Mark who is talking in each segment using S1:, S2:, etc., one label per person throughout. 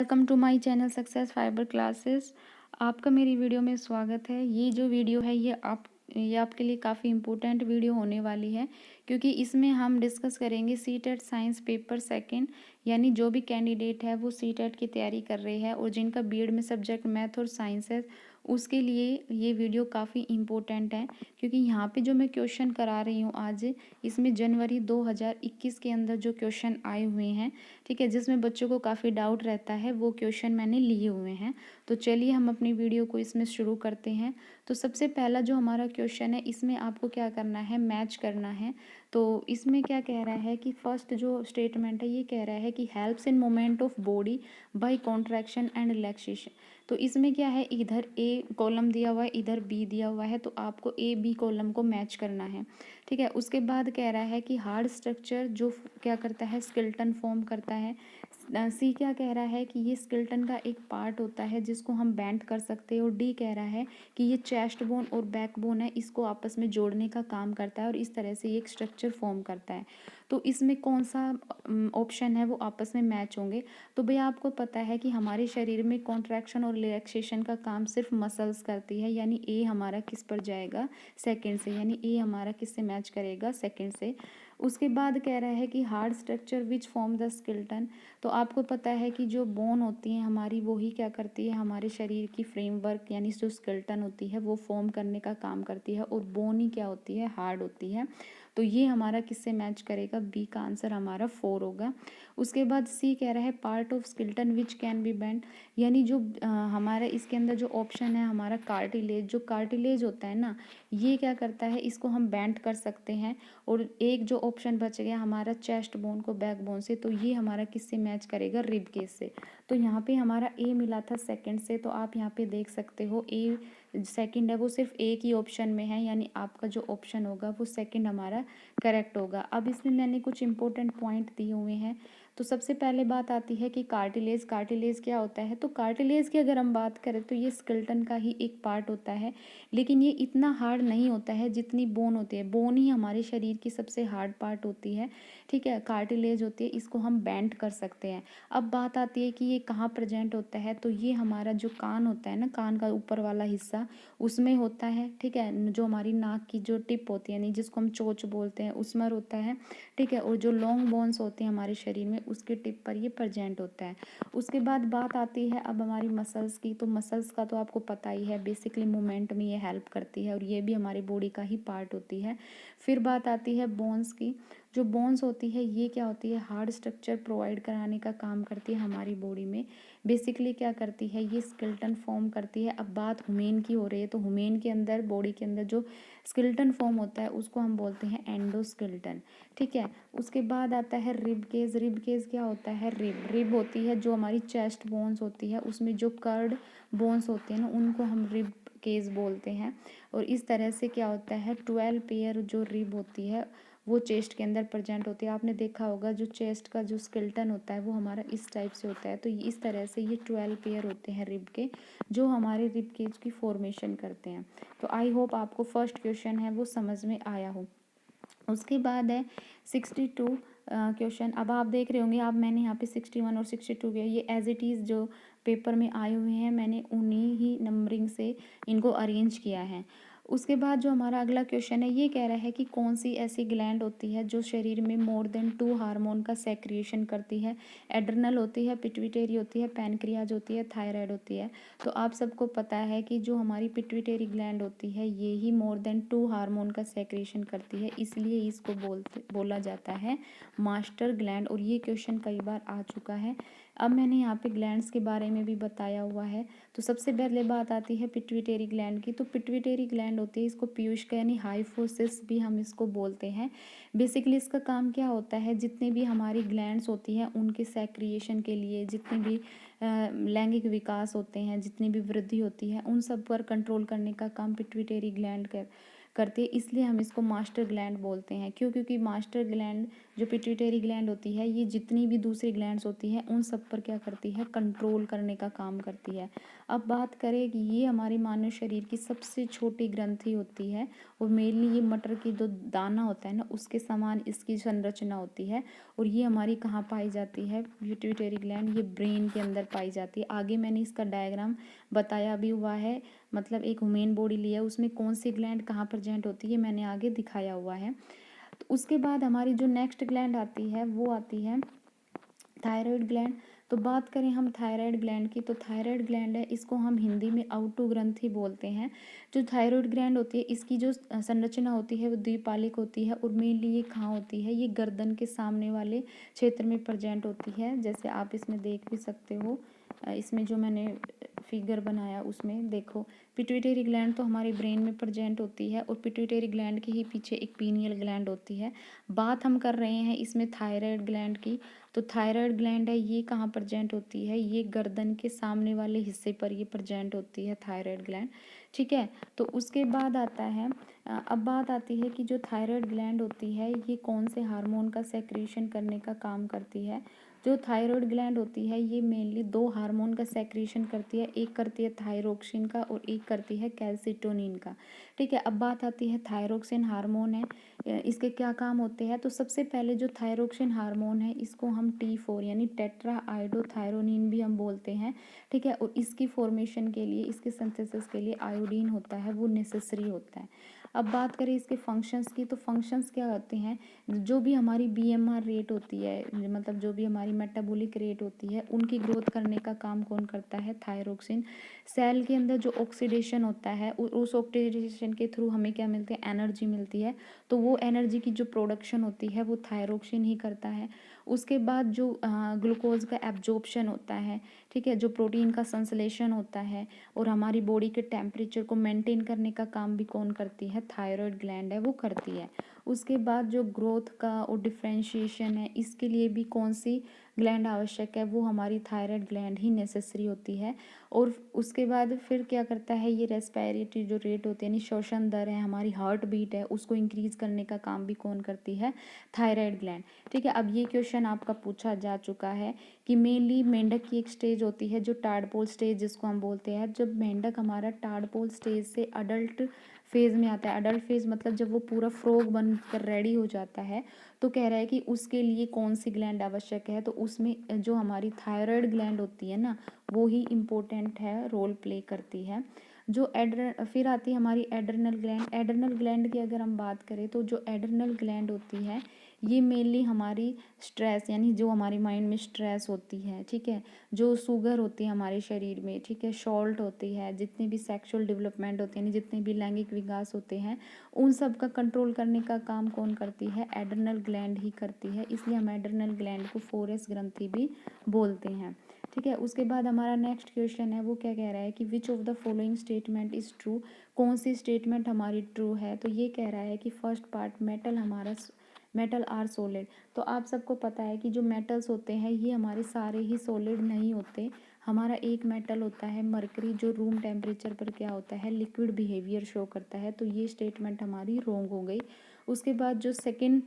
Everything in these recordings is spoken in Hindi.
S1: Welcome to my channel success fibre classes. आपका मेरी वीडियो में स्वागत है। ये जो वीडियो है ये आपके लिए काफ़ी इम्पोर्टेंट वीडियो होने वाली है, क्योंकि इसमें हम डिस्कस करेंगे सीटेट साइंस पेपर सेकंड। यानी जो भी कैंडिडेट है वो सीटेट की तैयारी कर रहे हैं और जिनका बीएड में सब्जेक्ट मैथ और साइंस है, उसके लिए ये वीडियो काफ़ी इम्पोर्टेंट है। क्योंकि यहाँ पे जो मैं क्वेश्चन करा रही हूँ आज, इसमें जनवरी 2021 के अंदर जो क्वेश्चन आए हुए हैं, ठीक है, जिसमें बच्चों को काफ़ी डाउट रहता है, वो क्वेश्चन मैंने लिए हुए हैं। तो चलिए हम अपनी वीडियो को इसमें शुरू करते हैं। तो सबसे पहला जो हमारा क्वेश्चन है, इसमें आपको क्या करना है, मैच करना है। तो इसमें क्या कह रहा है कि फर्स्ट जो स्टेटमेंट है ये कह रहा है कि helps in movement of body by contraction and relaxation. तो इसमें क्या है, इधर ए कॉलम दिया हुआ है, इधर बी दिया हुआ है, तो आपको ए बी कॉलम को मैच करना है। ठीक है, उसके बाद कह रहा है कि हार्ड स्ट्रक्चर जो क्या करता है, स्केलेटन फॉर्म करता है। सी क्या कह रहा है कि ये स्केलेटन का एक पार्ट होता है जिसको हम बेंड कर सकते हैं। और डी कह रहा है कि ये चेस्ट बोन और बैक बोन है, इसको आपस में जोड़ने का काम करता है और इस तरह से ये एक स्ट्रक्चर फॉर्म करता है। तो इसमें कौन सा ऑप्शन है वो आपस में मैच होंगे। तो भैया आपको पता है कि हमारे शरीर में कॉन्ट्रैक्शन और रिलैक्सेशन का काम सिर्फ मसल्स करती है, यानी ए हमारा किस पर जाएगा, सेकंड से, यानी ए हमारा किससे मैच करेगा, सेकंड से। उसके बाद कह रहा है कि hard structure which form the skeleton. तो आपको पता है कि जो बोन होती है हमारी, वो ही क्या करती है, हमारे शरीर की फ्रेमवर्क यानी जो स्केलेटन होती है वो फॉर्म करने का काम करती है, और बोन ही क्या होती है, हार्ड होती है। तो ये हमारा किससे मैच करेगा, बी का आंसर हमारा 4 होगा। उसके बाद सी कह रहा है part of skeleton which can be bend. यानी जो हमारा इसके अंदर जो ऑप्शन है हमारा कार्टिलेज, जो कार्टिलेज होता है ना, ये क्या करता है, इसको हम बेंड कर सकते हैं। और एक जो ऑप्शन बच गया हमारा चेस्ट बोन को बैक बोन से, तो ये हमारा किससे मैच करेगा, रिब केज से। तो यहाँ पे हमारा ए मिला था सेकंड से, तो आप यहाँ पे देख सकते हो ए सेकंड है वो सिर्फ एक ही ऑप्शन में है, यानी आपका जो ऑप्शन होगा वो सेकंड हमारा करेक्ट होगा। अब इसमें मैंने कुछ इंपॉर्टेंट पॉइंट दिए हुए हैं। तो सबसे पहले बात आती है कि कार्टिलेज, कार्टिलेज क्या होता है। तो कार्टिलेज की अगर हम बात करें तो ये स्केलेटन का ही एक पार्ट होता है, लेकिन ये इतना हार्ड नहीं होता है जितनी बोन होती है। बोन ही हमारे शरीर की सबसे हार्ड पार्ट होती है, ठीक है, कार्टिलेज होती है, इसको हम बेंड कर सकते हैं। अब बात आती है कि ये कहाँ प्रेजेंट होता है। तो ये हमारा जो कान होता है ना, कान का ऊपर वाला हिस्सा, उसमें होता है, ठीक है। जो हमारी नाक की जो टिप होती है, यानी जिसको हम चोंच बोलते हैं, उसमें होता है, ठीक है। और जो लॉन्ग बोन्स होते हैं हमारे शरीर में, उसके टिप पर ये प्रेजेंट होता है। उसके बाद बात आती है अब हमारी मसल्स की। तो मसल्स का तो आपको पता ही है, बेसिकली मूवमेंट में ये हेल्प करती है और ये भी हमारी बॉडी का ही पार्ट होती है। फिर बात आती है बोन्स की। जो बोन्स होती है ये क्या होती है, हार्ड स्ट्रक्चर प्रोवाइड कराने का काम करती है हमारी बॉडी में। बेसिकली क्या करती है, ये स्केलेटन फॉर्म करती है। अब बात हुमेन की हो रही है, तो हुमेन के अंदर, बॉडी के अंदर जो स्केलेटन फॉर्म होता है उसको हम बोलते हैं एंडोस्केलेटन, ठीक है। उसके बाद आता है रिब केज। रिब केज क्या होता है, रिब, रिब होती है जो हमारी चेस्ट बोन्स होती है, उसमें जो कर्ड बोन्स होते हैं ना, उनको हम रिब केज बोलते हैं। और इस तरह से क्या होता है, 12 पेयर जो रिब होती है वो चेस्ट के अंदर प्रेजेंट होती है। आपने देखा होगा जो चेस्ट का जो स्केलेटन होता है वो हमारा इस टाइप से होता है। तो इस तरह से ये 12 पेयर होते हैं रिब के, जो हमारे रिब केज की फॉर्मेशन करते हैं। तो आई होप आपको फर्स्ट क्वेश्चन है वो समझ में आया हो। उसके बाद है 62 क्वेश्चन। अब आप देख रहे होंगे, आप मैंने यहाँ पे 61 और 62 के ये एज इट इज़ जो पेपर में आए हुए हैं, मैंने उन्हीं ही नंबरिंग से इनको अरेंज किया है। उसके बाद जो हमारा अगला क्वेश्चन है ये कह रहा है कि कौन सी ऐसी ग्लैंड होती है जो शरीर में मोर देन 2 हार्मोन का सेक्रिएशन करती है। एड्रिनल होती है, पिट्यूटरी होती है, पैनक्रियाज होती है, थायराइड होती है। तो आप सबको पता है कि जो हमारी पिट्यूटरी ग्लैंड होती है ये ही मोर देन 2 हार्मोन का सेक्रेशन करती है, इसलिए इसको बोला जाता है मास्टर ग्लैंड। और ये क्वेश्चन कई बार आ चुका है। अब मैंने यहाँ पे ग्लैंड्स के बारे में भी बताया हुआ है। तो सबसे पहले बात आती है पिट्यूटरी ग्लैंड की। तो पिट्यूटरी ग्लैंड होती है, इसको पीयूष का यानी हाइपोफिसिस भी हम इसको बोलते हैं। बेसिकली इसका काम क्या होता है, जितने भी हमारी ग्लैंड्स होती हैं उनके सेक्रिएशन के लिए, जितने भी लैंगिक विकास होते हैं, जितनी भी वृद्धि होती है, उन सब पर कंट्रोल करने का काम पिट्यूटरी ग्लैंड करती है। इसलिए हम इसको मास्टर ग्लैंड बोलते हैं। क्यों, क्योंकि मास्टर ग्लैंड जो पिट्यूटरी ग्लैंड होती है ये जितनी भी दूसरी ग्लैंड्स होती है उन सब पर क्या करती है, कंट्रोल करने का काम करती है। अब बात करें कि ये हमारी मानव शरीर की सबसे छोटी ग्रंथि होती है और मेनली ये मटर की जो दाना होता है ना उसके समान इसकी संरचना होती है। और ये हमारी कहाँ पाई जाती है, पिट्यूटरी ग्लैंड, ये ब्रेन के अंदर पाई जाती है। आगे मैंने इसका डायग्राम बताया भी हुआ है, मतलब एक ह्यूमन बॉडी लिया उसमें कौन सी ग्लैंड कहाँ प्रेजेंट होती है मैंने आगे दिखाया हुआ है। तो उसके बाद हमारी जो नेक्स्ट ग्लैंड आती है वो आती है थायराइड ग्लैंड। तो बात करें हम थायराइड ग्लैंड की, तो थायराइड ग्लैंड है इसको हम हिंदी में आउटो ग्रंथि बोलते हैं। जो थायराइड ग्लैंड होती है इसकी जो संरचना होती है वो द्विपालिक होती है और मेनली ये कहाँ होती है, ये गर्दन के सामने वाले क्षेत्र में प्रेजेंट होती है। जैसे आप इसमें देख भी सकते हो, इसमें जो मैंने फिगर बनाया उसमें देखो, पिट्यूटरी ग्लैंड तो हमारे ब्रेन में प्रेजेंट होती है और पिट्यूटरी ग्लैंड के ही पीछे एक पीनियल ग्लैंड होती है। बात हम कर रहे हैं इसमें थायराइड ग्लैंड की। तो थायराइड ग्लैंड है ये कहाँ प्रेजेंट होती है, ये गर्दन के सामने वाले हिस्से पर ये प्रेजेंट होती है थायराइड ग्लैंड। ठीक है, तो उसके बाद आता है अब बात आती है कि जो थायराइड ग्लैंड होती है ये कौन से हार्मोन का सेक्रेशन करने का काम करती है। जो थायराइड ग्लैंड होती है ये मेनली दो हार्मोन का सेक्रेशन करती है, एक करती है थायरोक्सिन का और एक करती है कैल्सिटोनिन का। ठीक है, अब बात आती है थायरोक्सिन हार्मोन है, इसके क्या काम होते हैं। तो सबसे पहले जो थायरोक्सिन हार्मोन है इसको हम T4 यानी टेट्रा आयोडोथायरोनिन भी हम बोलते हैं। ठीक है, और इसकी फॉर्मेशन के लिए, इसके सिंथेसिस के लिए आयोडीन होता है वो नेसेसरी होता है। अब बात करें इसके फंक्शंस की, तो फंक्शंस क्या होते हैं, जो भी हमारी BMR रेट होती है, मतलब जो भी हमारी मेटाबॉलिक रेट होती है उनकी ग्रोथ करने का काम कौन करता है, थायरोक्सिन। सेल के अंदर जो ऑक्सीडेशन होता है उस ऑक्सीडेशन के थ्रू हमें क्या मिलती है, एनर्जी मिलती है। तो वो एनर्जी की जो प्रोडक्शन होती है वो थायरोक्सिन ही करता है। उसके बाद जो ग्लूकोज का एब्जॉर्प्शन होता है, ठीक है, जो प्रोटीन का संश्लेषण होता है और हमारी बॉडी के टेम्परेचर को मेंटेन करने का काम भी कौन करती है, थायराइड ग्लैंड है वो करती है। उसके बाद जो ग्रोथ का और डिफ्रेंशिएशन है इसके लिए भी कौन सी ग्लैंड आवश्यक है, वो हमारी थायराइड ग्लैंड ही नेसेसरी होती है। और उसके बाद फिर क्या करता है, ये रेस्पिरेटरी जो रेट होती है यानी श्वसन दर है, हमारी हार्ट बीट है, उसको इंक्रीज करने का काम भी कौन करती है, थायराइड ग्लैंड। ठीक है, अब ये क्वेश्चन आपका पूछा जा चुका है कि मेनली मेंढक की एक स्टेज होती है जो टाडपोल स्टेज जिसको हम बोलते हैं। जब मेंढक हमारा टाडपोल स्टेज से अडल्ट फेज में आता है, अडल्ट फेज मतलब जब वो पूरा फ्रॉग बनकर रेडी हो जाता है, तो कह रहा है कि उसके लिए कौन सी ग्लैंड आवश्यक है। तो उसमें जो हमारी थायराइड ग्लैंड होती है ना वो ही इम्पोर्टेंट है, रोल प्ले करती है। जो फिर आती है हमारी एड्रिनल ग्लैंड। एड्रिनल ग्लैंड की अगर हम बात करें तो जो एड्रिनल ग्लैंड होती है ये मेनली हमारी स्ट्रेस यानी जो हमारी माइंड में स्ट्रेस होती है, ठीक है, जो शुगर होती है हमारे शरीर में, ठीक है, सॉल्ट होती है, जितने भी सेक्सुअल डेवलपमेंट होते हैं, जितने भी लैंगिक विकास होते हैं, उन सब का कंट्रोल करने का काम कौन करती है, एड्रिनल ग्लैंड ही करती है। इसलिए हम एड्रिनल ग्लैंड को फोरस ग्रंथि भी बोलते हैं। ठीक है, उसके बाद हमारा नेक्स्ट क्वेश्चन है वो क्या कह रहा है कि which of the following statement is true, कौन सी स्टेटमेंट हमारी ट्रू है। तो ये कह रहा है कि फर्स्ट पार्ट मेटल हमारा मेटल आर सॉलिड। तो आप सबको पता है कि जो मेटल्स होते हैं ये हमारे सारे ही सॉलिड नहीं होते। हमारा एक मेटल होता है मरकरी जो रूम टेम्परेचर पर क्या होता है, लिक्विड बिहेवियर शो करता है। तो ये स्टेटमेंट हमारी रॉन्ग हो गई। उसके बाद जो सेकंड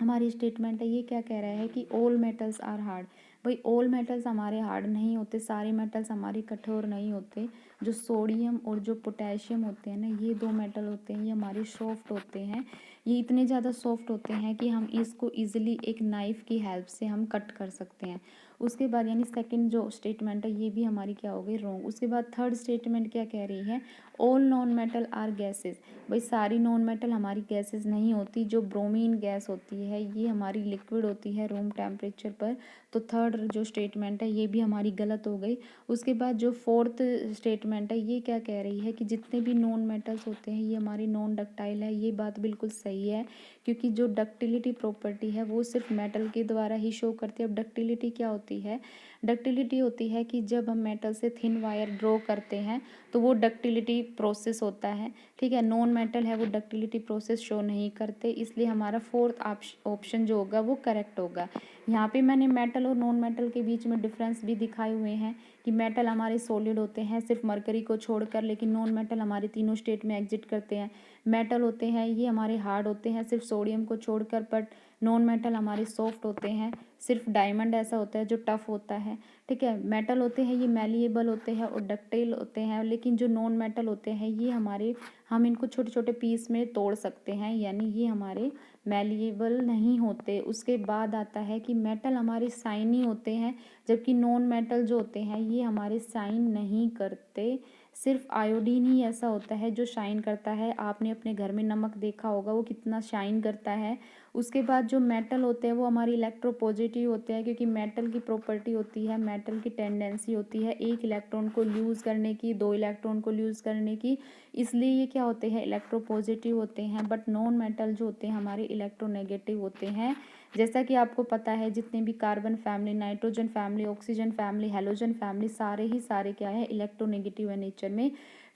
S1: हमारी स्टेटमेंट है ये क्या कह रहा है कि ऑल मेटल्स आर हार्ड। भाई ऑल मेटल्स हमारे हार्ड नहीं होते, सारे मेटल्स हमारे कठोर नहीं होते। जो सोडियम और जो पोटेशियम होते हैं ना ये दो मेटल होते हैं, ये हमारे सॉफ्ट होते हैं। ये इतने ज़्यादा सॉफ्ट होते हैं कि हम इसको ईजिली एक नाइफ़ की हेल्प से हम कट कर सकते हैं। उसके बाद यानी सेकंड जो स्टेटमेंट है ये भी हमारी क्या हो गई, रॉन्ग। उसके बाद थर्ड स्टेटमेंट क्या कह रही है, all non metal are gases. भाई सारी नॉन मेटल हमारी गैसेज नहीं होती। जो ब्रोमीन गैस होती है ये हमारी लिक्विड होती है रूम टेम्परेचर पर। तो थर्ड जो स्टेटमेंट है ये भी हमारी गलत हो गई। उसके बाद जो फोर्थ स्टेटमेंट है ये क्या कह रही है कि जितने भी नॉन मेटल्स होते हैं ये हमारी नॉन डक्टाइल है। ये बात बिल्कुल सही है क्योंकि जो डक्टिलिटी प्रॉपर्टी है वो सिर्फ मेटल के द्वारा ही शो करती है। अब डक्टिलिटी क्या होती है, डक्टिलिटी होती है कि जब हम मेटल से थिन वायर ड्रॉ करते हैं तो वो डक्टिलिटी प्रोसेस होता है। ठीक है, नॉन मेटल है वो डक्टिलिटी प्रोसेस शो नहीं करते, इसलिए हमारा फोर्थ ऑप्शन जो होगा वो करेक्ट होगा। यहाँ पे मैंने मेटल और नॉन मेटल के बीच में डिफरेंस भी दिखाए हुए हैं कि मेटल हमारे सॉलिड होते हैं सिर्फ मरकरी को छोड़कर, लेकिन नॉन मेटल हमारे तीनों स्टेट में एग्जिट करते हैं। मेटल होते हैं ये हमारे हार्ड होते हैं सिर्फ सोडियम को छोड़कर, बट नॉन मेटल हमारे सॉफ्ट होते हैं, सिर्फ डायमंड ऐसा होता है जो टफ होता है, ठीक है। मेटल होते हैं ये मैलिएबल होते हैं और डक्टाइल होते हैं, लेकिन जो नॉन मेटल होते हैं ये हमारे, हम इनको छोटे छोटे पीस में तोड़ सकते हैं, यानी ये हमारे मैलिएबल नहीं होते। उसके बाद आता है कि मेटल हमारे शाइनी होते हैं, जबकि नॉन मेटल जो होते हैं ये हमारे शाइन नहीं करते। सिर्फ आयोडीन ही ऐसा होता है जो शाइन करता है। आपने अपने घर में नमक देखा होगा वो कितना शाइन करता है। उसके बाद जो मेटल होते हैं वो हमारी इलेक्ट्रोपॉजिटिव होते हैं, क्योंकि मेटल की प्रॉपर्टी होती है, मेटल की टेंडेंसी होती है एक इलेक्ट्रॉन को लूज़ करने की, दो इलेक्ट्रॉन को लूज़ करने की, इसलिए ये क्या होते हैं, इलेक्ट्रोपॉजिटिव होते हैं। बट नॉन मेटल जो होते हैं हमारे इलेक्ट्रोनेगेटिव होते हैं। जैसा कि आपको पता है जितने भी carbon family, nitrogen family, oxygen family, halogen family, सारे ही सारे क्या है, इलेक्ट्रोनेगेटिव है नेचर में।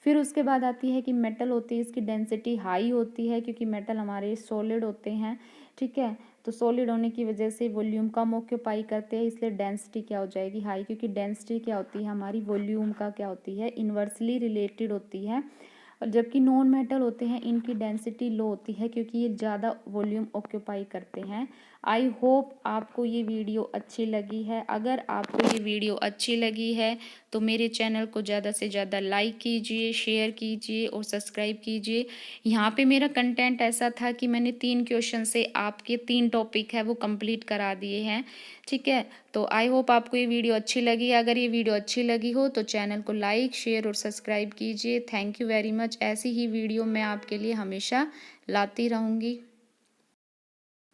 S1: फिर उसके बाद आती है कि मेटल होती है, इसकी डेंसिटी हाई होती है, क्योंकि मेटल हमारे सॉलिड होते हैं, ठीक है। तो सॉलिड होने की वजह से वॉल्यूम कम ऑक्यूपाई करते हैं, इसलिए डेंसिटी क्या हो जाएगी, हाई, क्योंकि डेंसिटी क्या होती है हमारी वॉल्यूम का क्या होती है, इन्वर्सली रिलेटेड होती है। और जबकि नॉन मेटल होते हैं इनकी डेंसिटी लो होती है, क्योंकि ये ज़्यादा वॉल्यूम ऑक्यूपाई करते हैं। आई होप आपको ये वीडियो अच्छी लगी है। अगर आपको ये वीडियो अच्छी लगी है तो मेरे चैनल को ज़्यादा से ज़्यादा लाइक कीजिए, शेयर कीजिए और सब्सक्राइब कीजिए। यहाँ पे मेरा कंटेंट ऐसा था कि मैंने 3 क्वेश्चन से आपके 3 टॉपिक है वो कंप्लीट करा दिए हैं, ठीक है। तो आई होप आपको ये वीडियो अच्छी लगी। अगर ये वीडियो अच्छी लगी हो तो चैनल को लाइक, शेयर और सब्सक्राइब कीजिए। Thank you very much. ऐसी ही वीडियो मैं आपके लिए हमेशा लाती रहूँगी।